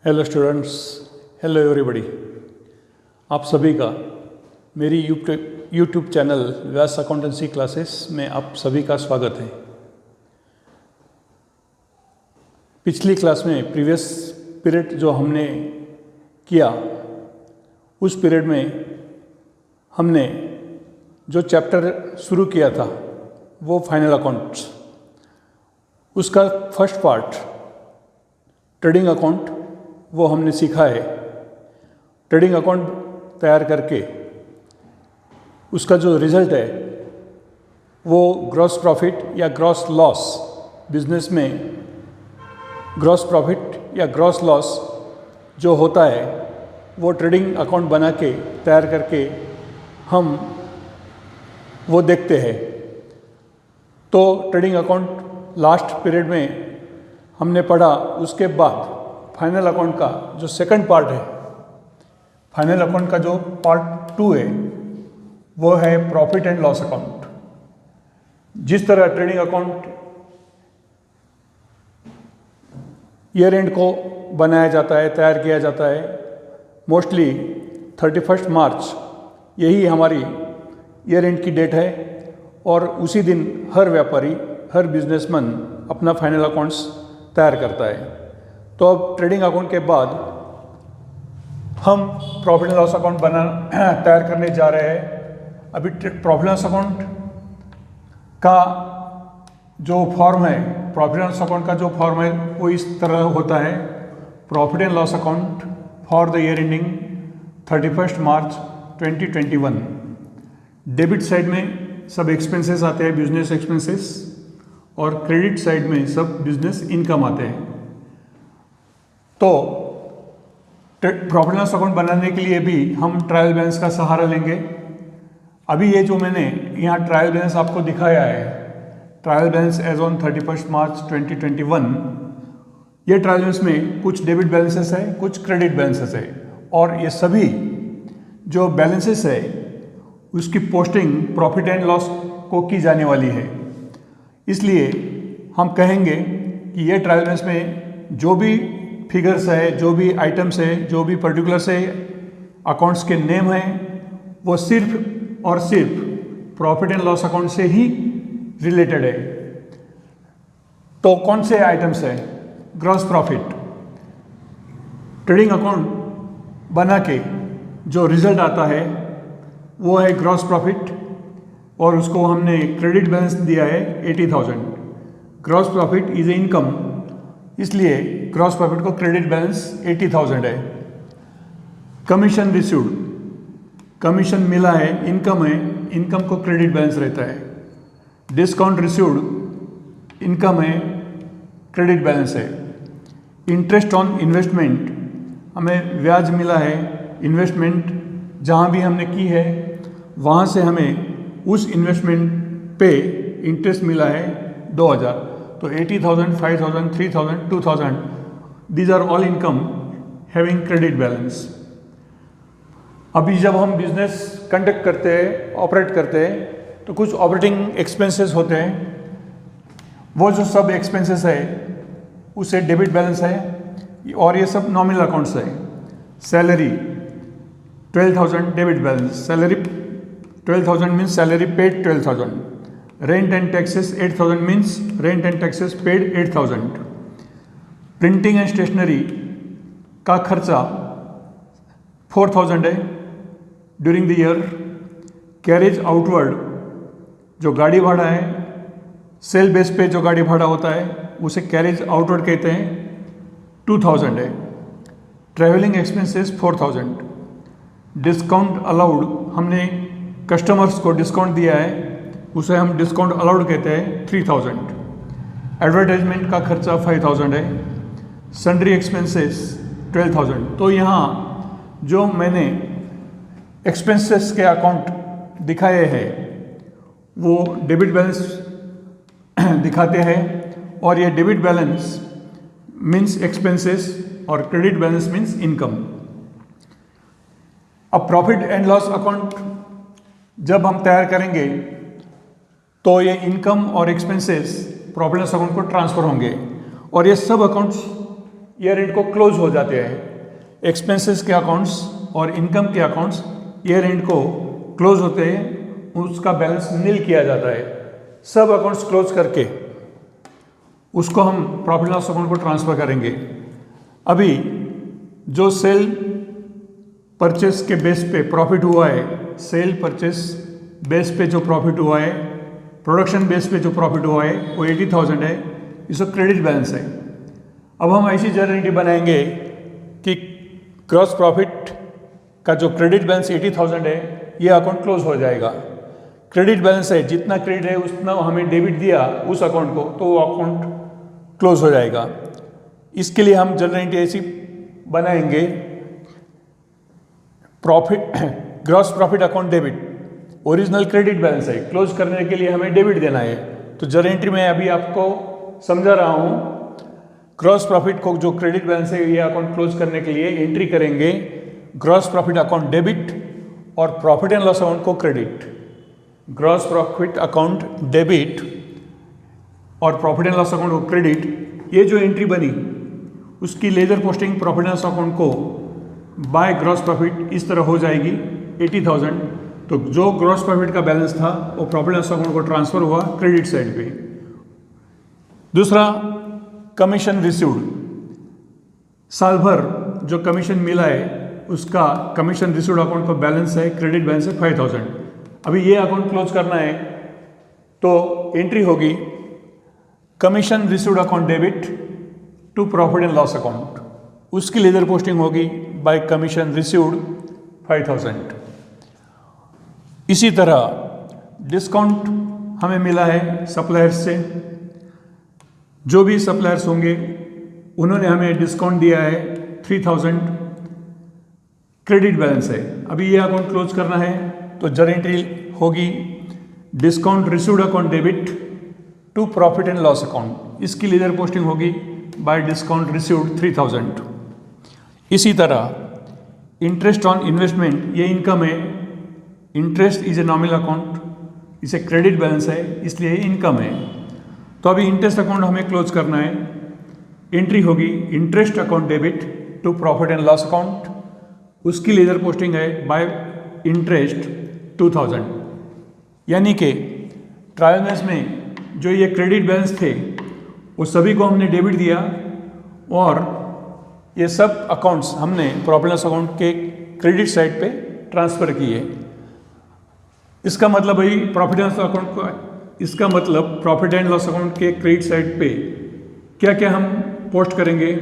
Hello students, hello everybody. आप सभी का मेरी यूट्यूब चैनल व्यास अकाउंटेंसी क्लासेस में आप सभी का स्वागत है। पिछली क्लास में प्रीवियस पीरियड जो हमने किया, उस पीरियड में हमने जो चैप्टर शुरू किया था वो फाइनल अकाउंट्स, उसका फर्स्ट पार्ट ट्रेडिंग अकाउंट वो हमने सीखा है। ट्रेडिंग अकाउंट तैयार करके उसका जो रिजल्ट है वो ग्रॉस प्रॉफिट या ग्रॉस लॉस, बिजनेस में ग्रॉस प्रॉफिट या ग्रॉस लॉस जो होता है वो ट्रेडिंग अकाउंट बना के तैयार करके हम वो देखते हैं। तो ट्रेडिंग अकाउंट लास्ट पीरियड में हमने पढ़ा। उसके बाद फाइनल अकाउंट का जो सेकंड पार्ट है, फाइनल अकाउंट का जो पार्ट 2 है वो है प्रॉफिट एंड लॉस अकाउंट। जिस तरह ट्रेडिंग अकाउंट ईयर एंड को बनाया जाता है, तैयार किया जाता है, मोस्टली 31 मार्च यही हमारी ईयर एंड की डेट है और उसी दिन हर व्यापारी, हर बिजनेसमैन अपना फाइनल अकाउंट्स तैयार करता है। तो अब ट्रेडिंग अकाउंट के बाद हम प्रॉफिट एंड लॉस अकाउंट तैयार करने जा रहे हैं। अभी प्रॉफिट एंड लॉस अकाउंट का जो फॉर्म है, प्रॉफिट एंड लॉस अकाउंट का जो फॉर्म है वो इस तरह होता है। Profit and loss account for the year ending 31 March 2021। Debit side में सब एक्सपेंसेस आते हैं, बिजनेस एक्सपेंसेस, और क्रेडिट साइड में सब बिजनेस इनकम आते हैं। तो प्रॉफिट एंड लॉस अकाउंट बनाने के लिए भी हम ट्रायल बैलेंस का सहारा लेंगे। अभी ये जो मैंने यहाँ ट्रायल बैलेंस आपको दिखाया है, ट्रायल बैलेंस एज ऑन 31 मार्च 2021, ये ट्रायल बैलेंस में कुछ डेबिट बैलेंसेस है, कुछ क्रेडिट बैलेंसेस है, और ये सभी जो बैलेंसेस है उसकी पोस्टिंग प्रॉफिट एंड लॉस को की जाने वाली है। इसलिए हम कहेंगे कि ये ट्रायल बैलेंस में जो भी फिगर्स है, जो भी आइटम्स है, जो भी पर्टिकुलर्स है, अकाउंट्स के नेम हैं, वो सिर्फ और सिर्फ प्रॉफिट एंड लॉस अकाउंट से ही रिलेटेड है। तो कौन से आइटम्स है? Gross profit. ट्रेडिंग अकाउंट बना के जो रिजल्ट आता है वो है ग्रॉस प्रॉफिट, और उसको हमने क्रेडिट बैलेंस दिया है 80,000। Gross profit is a income, इसलिए ग्रॉस प्रॉफिट को क्रेडिट बैलेंस 80,000 है। कमीशन रिसीव्ड, कमीशन मिला है, इनकम है, इनकम को क्रेडिट बैलेंस रहता है। डिस्काउंट रिसीव्ड, इनकम है, क्रेडिट बैलेंस है। इंटरेस्ट ऑन इन्वेस्टमेंट, हमें ब्याज मिला है, इन्वेस्टमेंट जहाँ भी हमने की है वहाँ से हमें उस इन्वेस्टमेंट पे इंटरेस्ट मिला है 2,000। तो 80,000, 5,000, 3,000, 2,000, these are all income having credit balance. अभी जब हम बिजनेस कंडक्ट करते हैं, ऑपरेट करते हैं, तो कुछ ऑपरेटिंग एक्सपेंसेस होते हैं। वो जो सब एक्सपेंसेस है उसे डेबिट बैलेंस है, और ये सब नॉमिनल अकाउंट्स है। Salary 12,000 debit balance, salary 12,000 means salary paid 12,000। Rent and taxes 8,000 means rent and taxes paid 8,000। Printing and stationery का खर्चा 4,000 है during the year. Carriage outward, जो गाड़ी भाड़ा है, सेल बेस पे जो गाड़ी भाड़ा होता है उसे कैरेज आउटवर्ड कहते हैं, 2,000 है। Travelling expenses 4,000। डिस्काउंट अलाउड, हमने कस्टमर्स को डिस्काउंट दिया है, उसे हम डिस्काउंट अलाउड कहते हैं, 3,000। एडवर्टाइजमेंट का खर्चा 5,000 है। Sundry expenses 12,000। तो यहाँ जो मैंने एक्सपेंसेस के अकाउंट दिखाए हैं वो डेबिट बैलेंस दिखाते हैं, और ये डेबिट बैलेंस मीन्स एक्सपेंसेस और क्रेडिट बैलेंस मीन्स इनकम। अब प्रॉफिट एंड लॉस अकाउंट जब हम तैयार करेंगे तो ये इनकम और expenses profit and loss account को ट्रांसफ़र होंगे, और ये सब अकाउंट्स ईयर एंड को क्लोज हो जाते हैं। एक्सपेंसेस के अकाउंट्स और इनकम के अकाउंट्स ईयर एंड को क्लोज होते हैं, उसका बैलेंस नील किया जाता है। सब अकाउंट्स क्लोज करके उसको हम प्रॉफिट एंड लॉस अकाउंट को ट्रांसफर करेंगे। अभी जो सेल परचेस के बेस पे प्रॉफिट हुआ है, सेल परचेस बेस पे जो प्रॉफिट हुआ है, प्रोडक्शन बेस पे जो प्रॉफिट हुआ है वो 80,000 है, इसको क्रेडिट बैलेंस है। अब हम ऐसी जर्नल एंट्री बनाएंगे कि ग्रॉस प्रॉफिट का जो क्रेडिट बैलेंस 80,000 है, ये अकाउंट क्लोज हो जाएगा। क्रेडिट बैलेंस है, जितना क्रेडिट है उतना हमें डेबिट दिया उस अकाउंट को, तो वो अकाउंट क्लोज हो जाएगा। इसके लिए हम जर्नल एंट्री ऐसी बनाएंगे, profit gross profit account debit, original credit balance है, क्लोज करने के लिए हमें डेबिट देना है। तो जर्नल एंट्री में अभी आपको समझा रहा हूँ, ग्रॉस प्रॉफिट को जो क्रेडिट बैलेंस है ये अकाउंट क्लोज करने के लिए एंट्री करेंगे ग्रॉस प्रॉफिट अकाउंट डेबिट और प्रॉफिट एंड लॉस अकाउंट को credit. Gross profit account debit और प्रॉफिट एंड लॉस अकाउंट को क्रेडिट, ये जो एंट्री बनी उसकी ledger posting profit and loss account को बाय ग्रॉस प्रॉफिट इस तरह हो जाएगी 80,000। तो जो ग्रॉस प्रॉफिट का बैलेंस था वो प्रॉफिट एंड लॉस अकाउंट को ट्रांसफर हुआ क्रेडिट साइड पे। दूसरा, कमीशन रिसीव्ड, साल भर जो कमीशन मिला है उसका कमीशन रिसीव्ड अकाउंट का बैलेंस है, क्रेडिट बैलेंस है 5,000। अभी ये अकाउंट क्लोज करना है तो एंट्री होगी commission received account debit to profit and loss account, उसकी लेजर पोस्टिंग होगी बाय कमीशन रिसीव्ड 5,000। इसी तरह डिस्काउंट हमें मिला है सप्लायर्स से, जो भी सप्लायर्स होंगे उन्होंने हमें डिस्काउंट दिया है 3,000, क्रेडिट बैलेंस है। अभी ये अकाउंट क्लोज करना है तो जर्नल एंट्री होगी discount received account debit to profit and loss account, इसकी लेजर पोस्टिंग होगी बाय डिस्काउंट रिसीव्ड 3,000। इसी तरह इंटरेस्ट ऑन इन्वेस्टमेंट, ये इनकम है, interest is a nominal account, इसे क्रेडिट बैलेंस है इसलिए इनकम है। तो अभी इंटरेस्ट अकाउंट हमें क्लोज करना है, एंट्री होगी interest account debit to profit and loss account, उसकी लेजर पोस्टिंग है बाय इंटरेस्ट 2,000। यानी कि ट्रायल बैलेंस में जो ये क्रेडिट बैलेंस थे वो सभी को हमने डेबिट दिया और ये सब अकाउंट्स हमने प्रॉफिट एंड लॉस अकाउंट के क्रेडिट साइड पे ट्रांसफ़र किए। इसका मतलब भाई प्रॉफिट एंड लॉस अकाउंट को, इसका मतलब प्रॉफिट एंड लॉस अकाउंट के क्रेडिट साइड पे क्या क्या हम पोस्ट करेंगे,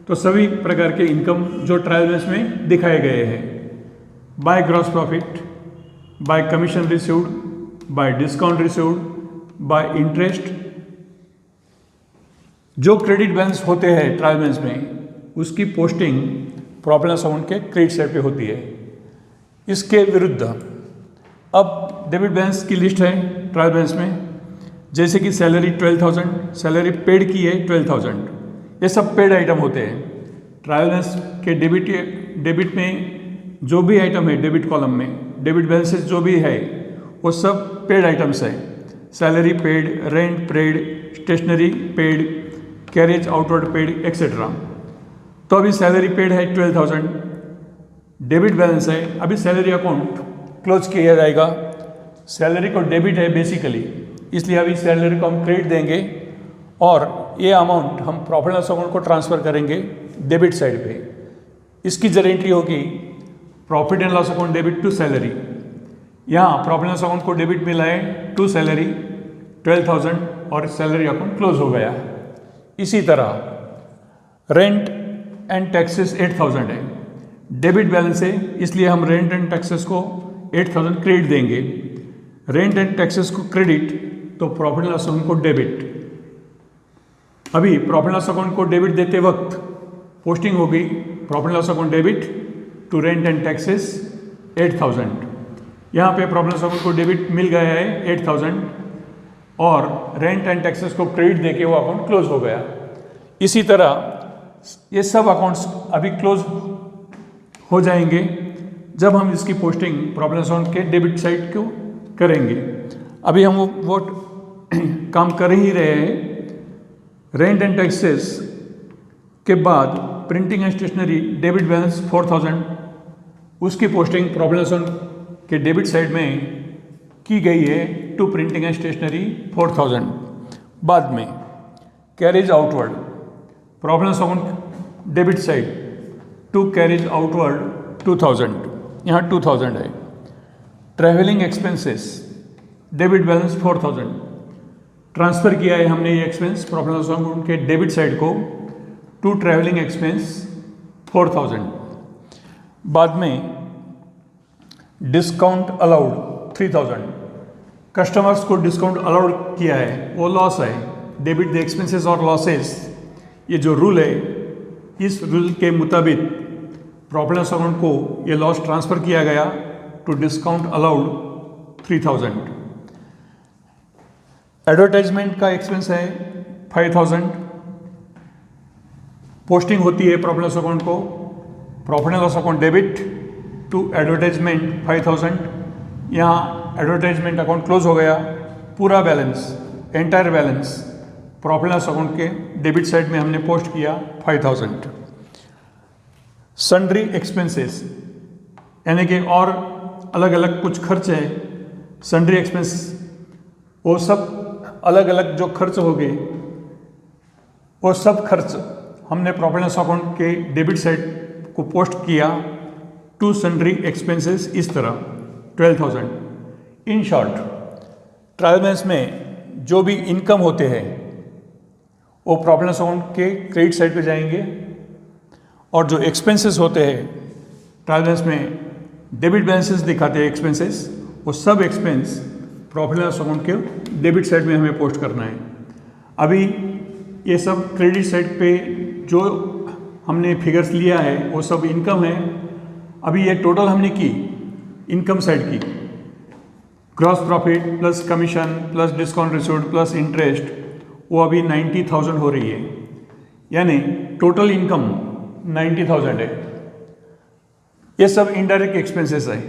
तो सभी प्रकार के इनकम जो ट्रायल बैलेंस में दिखाए गए हैं, by gross profit, bye commission received, bye discount received, bye interest, जो क्रेडिट बैलेंस होते हैं ट्रायल बैलेंस में उसकी posting profit and loss account के क्रेडिट साइड पे होती है। इसके विरुद्ध अब डेबिट बैलेंस की लिस्ट है ट्रायल बैलेंस में, जैसे कि सैलरी 12,000, सैलरी पेड की है 12,000, ये सब पेड आइटम होते हैं। ट्रायल बैलेंस के डेबिट में जो भी आइटम है डेबिट कॉलम में, डेबिट बैलेंसेस जो भी है वो सब पेड आइटम्स है। Salary paid, rent paid, stationery paid, carriage outward paid etcetera. तो अभी सैलरी पेड है 12,000, डेबिट बैलेंस है, अभी सैलरी अकाउंट क्लोज किया जाएगा। सैलरी को डेबिट है बेसिकली, इसलिए अभी सैलरी को हम क्रेडिट देंगे और ये अमाउंट हम प्रॉफिट एंड लॉस अकाउंट को ट्रांसफ़र करेंगे डेबिट साइड पे। इसकी जर एंट्री होगी profit and loss account debit to salary. यहाँ प्रॉफिट एंड लॉस अकाउंट को डेबिट मिला है टू सैलरी 12,000 और सैलरी अकाउंट क्लोज हो गया। इसी तरह रेंट एंड टैक्सेस 8,000 है, डेबिट बैलेंस है इसलिए हम रेंट एंड टैक्सेस को 8,000 क्रेडिट देंगे। रेंट एंड टैक्सेस को क्रेडिट तो प्रॉफिट एंड लॉस अकाउंट को डेबिट। अभी प्रॉफिट एंड लॉस अकाउंट को डेबिट देते वक्त पोस्टिंग होगी profit and loss account debit to rent and taxes 8,000। यहाँ पे प्रॉफिट एंड लॉस अकाउंट को डेबिट मिल गया है 8,000 और रेंट एंड टैक्सेस को क्रेडिट देके वो अकाउंट क्लोज हो गया। इसी तरह ये सब अकाउंट्स अभी क्लोज हो जाएंगे जब हम इसकी posting profit and loss account के डेबिट साइड को करेंगे। अभी हम वो काम कर ही रहे हैं। रेंट एंड टैक्सेस के बाद printing and stationery debit balance 4000, उसकी पोस्टिंग प्रॉब्लम के डेबिट साइड में की गई है टू प्रिंटिंग एंड स्टेशनरी 4000। बाद में carriage outward problem account debit side to carriage outward 2000, यहाँ 2000 है। Travelling expenses debit balance 4000, transfer किया है हमने ये एक्सपेंस प्रॉब्लम अकाउंट के डेबिट साइड को टू ट्रैवलिंग एक्सपेंस 4000। बाद में डिस्काउंट अलाउड 3000, कस्टमर्स को डिस्काउंट अलाउड किया है, वो लॉस है। डेबिट द एक्सपेंसेस और लॉसेस, ये जो रूल है, इस रूल के मुताबिक प्रॉब्लम अकाउंट को ये लॉस ट्रांसफ़र किया गया टू डिस्काउंट अलाउड 3000। एडवर्टाइजमेंट का एक्सपेंस है 5000, पोस्टिंग होती है प्रॉब्लम अकाउंट को profit and loss account debit to advertisement 5000। यहाँ एडवर्टाइजमेंट अकाउंट क्लोज हो गया, पूरा balance entire balance profit and loss account के डेबिट साइड में हमने पोस्ट किया 5000। सन्ड्री एक्सपेंसेस यानी कि और अलग अलग कुछ खर्च है, सन्ड्री एक्सपेंस, वो सब अलग अलग जो खर्च हो गए, वो सब खर्च हमने प्रॉफिट एंड लॉस अकाउंट के डेबिट साइड को पोस्ट किया टू सन्ड्री एक्सपेंसेस इस तरह 12000। इन शॉर्ट ट्रायल बैलेंस में जो भी इनकम होते हैं वो प्रॉफिट एंड लॉस अकाउंट के क्रेडिट साइड पे जाएंगे, और जो एक्सपेंसेस होते हैं ट्रायल बैलेंस में डेबिट बैलेंसेस दिखाते हैं एक्सपेंसेस, वो सब expense profit and loss account के डेबिट साइड में हमें पोस्ट करना है। अभी ये सब क्रेडिट साइड पे जो हमने फिगर्स लिया है वो सब इनकम है। अभी ये टोटल हमने की इनकम साइड की, gross profit plus commission plus discount received plus interest, वो अभी 90,000 हो रही है, यानी टोटल इनकम 90,000 है। ये सब इनडायरेक्ट एक्सपेंसेस है।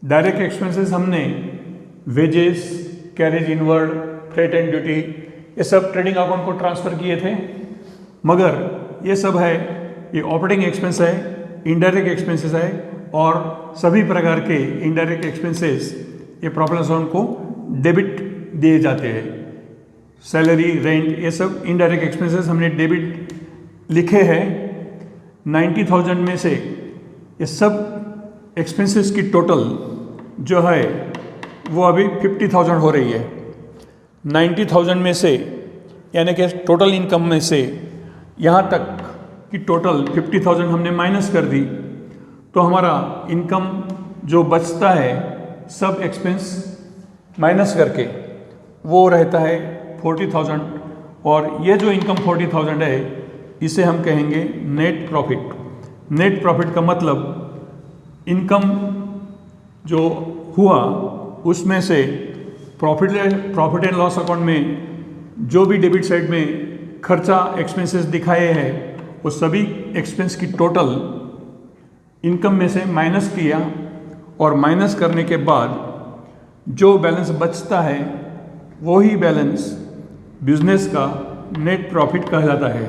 डायरेक्ट एक्सपेंसेस हमने wages, carriage inward, freight and duty, ये सब ट्रेडिंग अकाउंट को ट्रांसफ़र किए थे, मगर ये सब है, ये ऑपरेटिंग एक्सपेंस है, इनडायरेक्ट एक्सपेंसेस है, और सभी प्रकार के इनडायरेक्ट एक्सपेंसेस ये प्रॉफिट एंड लॉस को डेबिट दिए जाते हैं। सैलरी, रेंट, ये सब इनडायरेक्ट एक्सपेंसेस हमने डेबिट लिखे हैं। 90,000 में से ये सब एक्सपेंसेस की टोटल जो है वो अभी 50,000 हो रही है। 90,000 में से यानी कि टोटल इनकम में से यहाँ तक कि टोटल 50,000 हमने माइनस कर दी, तो हमारा इनकम जो बचता है सब एक्सपेंस माइनस करके वो रहता है 40,000, और ये जो इनकम 40,000 है इसे हम कहेंगे नेट प्रॉफिट। नेट प्रॉफिट का मतलब इनकम जो हुआ उसमें से प्रॉफिट एंड लॉस अकाउंट में जो भी डेबिट साइड में खर्चा एक्सपेंसेस दिखाए हैं वो सभी एक्सपेंस की टोटल इनकम में से माइनस किया, और माइनस करने के बाद जो बैलेंस बचता है वही बैलेंस बिजनेस का नेट प्रॉफिट कहलाता है।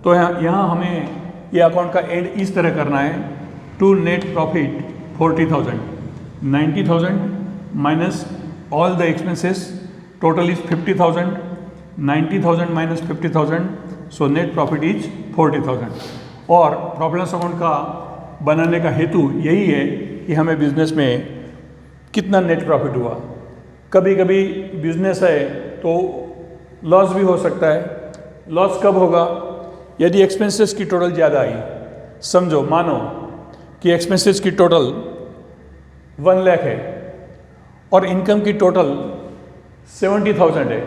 तो यहाँ हमें ये अकाउंट का एड इस तरह करना है, to net profit 40,000, 90,000 minus all the expenses, total is 50,000, 90,000 minus 50,000, so net profit is 40,000। और प्रॉफिट लॉस अकाउंट का बनाने का हेतु यही है कि हमें बिजनेस में कितना नेट प्रॉफिट हुआ। कभी कभी बिजनेस है तो लॉस भी हो सकता है। लॉस कब होगा? यदि एक्सपेंसेस की टोटल ज़्यादा आई। समझो, मानो कि एक्सपेंसेस की टोटल 1 लाख है और इनकम की टोटल 70,000 है।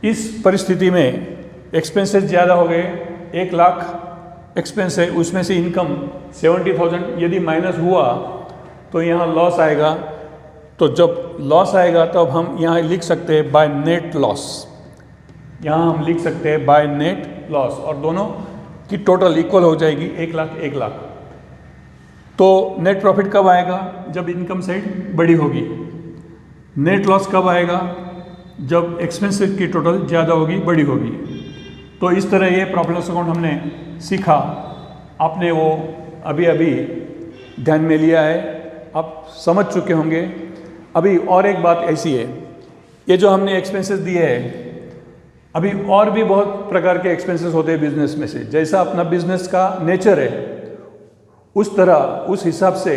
इस परिस्थिति में एक्सपेंसेस ज़्यादा हो गए, 1 लाख एक्सपेंस है, उसमें से इनकम 70,000 यदि माइनस हुआ तो यहाँ लॉस आएगा। तो जब लॉस आएगा तब हम यहाँ लिख सकते हैं बाय नेट लॉस। यहाँ हम लिख सकते हैं बाय नेट लॉस, और दोनों की टोटल इक्वल हो जाएगी 1 लाख 1 लाख। तो नेट प्रॉफिट कब आएगा? जब इनकम साइड बड़ी होगी। नेट लॉस कब आएगा? जब एक्सपेंसेस की टोटल ज़्यादा होगी, बड़ी होगी। तो इस तरह ये प्रॉफिट लॉस अकाउंट हमने सीखा, आपने वो अभी अभी ध्यान में लिया है, आप समझ चुके होंगे। अभी और एक बात ऐसी है, ये जो हमने एक्सपेंसेस दिए हैं, अभी और भी बहुत प्रकार के एक्सपेंसेस होते हैं बिजनेस में से। जैसा अपना बिजनेस का नेचर है उस तरह उस हिसाब से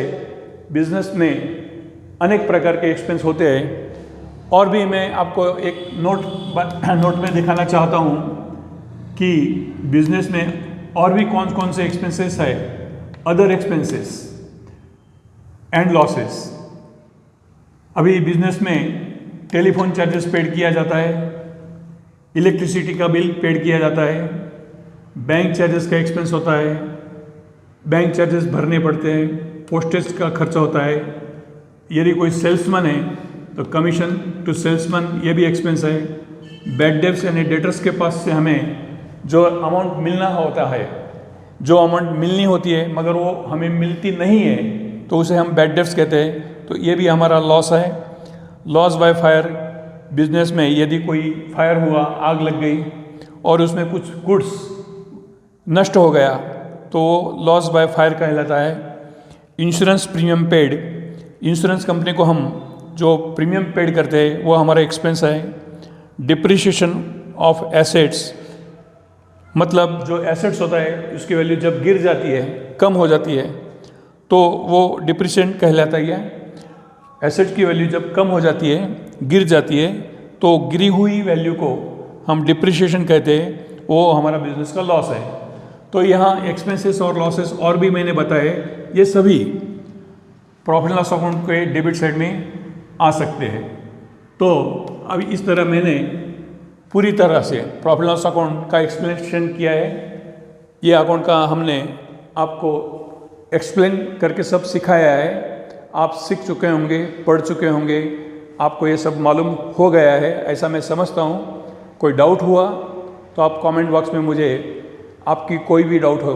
बिजनेस में अनेक प्रकार के एक्सपेंस होते हैं। और भी मैं आपको एक नोट में दिखाना चाहता हूँ कि बिजनेस में और भी कौन कौन से एक्सपेंसेस है। Other expenses and losses. अभी बिजनेस में टेलीफोन चार्जेस पेड किया जाता है, इलेक्ट्रिसिटी का बिल पेड किया जाता है, बैंक चार्जेस का एक्सपेंस होता है, बैंक चार्जेस भरने पड़ते हैं, पोस्टेज का खर्चा होता है। यदि कोई सेल्समैन है तो कमीशन टू सेल्समैन ये भी एक्सपेंस है। बैड डेब्ट्स यानी डेटर्स के पास से हमें जो अमाउंट मिलना होता है, जो अमाउंट मिलनी होती है मगर वो हमें मिलती नहीं है, तो उसे हम बैड डेब्ट्स कहते हैं। तो ये भी हमारा लॉस है। लॉस बाय फायर, बिजनेस में यदि कोई फायर हुआ, आग लग गई और उसमें कुछ गुड्स नष्ट हो गया तो लॉस बाय फायर कहलाता है। Insurance premium paid, insurance company को हम जो प्रीमियम पेड करते हैं वो हमारा एक्सपेंस है। डिप्रिसिएशन ऑफ एसेट्स, मतलब जो एसेट्स होता है उसकी वैल्यू जब गिर जाती है, कम हो जाती है, तो वो डिप्रिसिएशन कहलाता है। एसेट की वैल्यू जब कम हो जाती है, गिर जाती है, तो गिरी हुई वैल्यू को हम डिप्रिसिएशन कहते हैं, वो हमारा बिजनेस का लॉस है। तो यहाँ एक्सपेंसेस और लॉसेस और भी मैंने बताए, ये सभी प्रॉफिट लॉस अकाउंट के डेबिट साइड में आ सकते हैं। तो अभी इस तरह मैंने पूरी तरह से प्रॉफिट लॉस अकाउंट का एक्सप्लेनेशन किया है। ये अकाउंट का हमने आपको एक्सप्लेन करके सब सिखाया है। आप सीख चुके होंगे, पढ़ चुके होंगे, आपको ये सब मालूम हो गया है, ऐसा मैं समझता हूँ। कोई डाउट हुआ तो आप कमेंट बॉक्स में मुझे आपकी कोई भी डाउट हो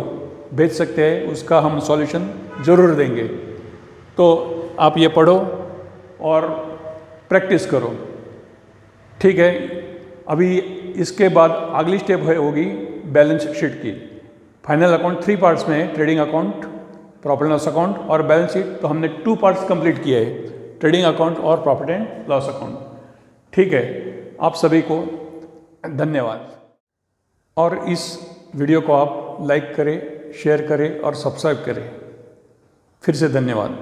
भेज सकते हैं, उसका हम सॉल्यूशन ज़रूर देंगे। तो आप ये पढ़ो और प्रैक्टिस करो, ठीक है। अभी इसके बाद अगली स्टेप होगी बैलेंस शीट की। फाइनल अकाउंट 3 पार्ट्स में है, trading account, profit loss account और बैलेंस शीट। तो हमने 2 पार्ट्स कंप्लीट किए हैं, ट्रेडिंग अकाउंट और प्रॉफिट एंड लॉस अकाउंट, ठीक है। आप सभी को धन्यवाद। और इस वीडियो को आप लाइक करें, शेयर करें और सब्सक्राइब करें। फिर से धन्यवाद।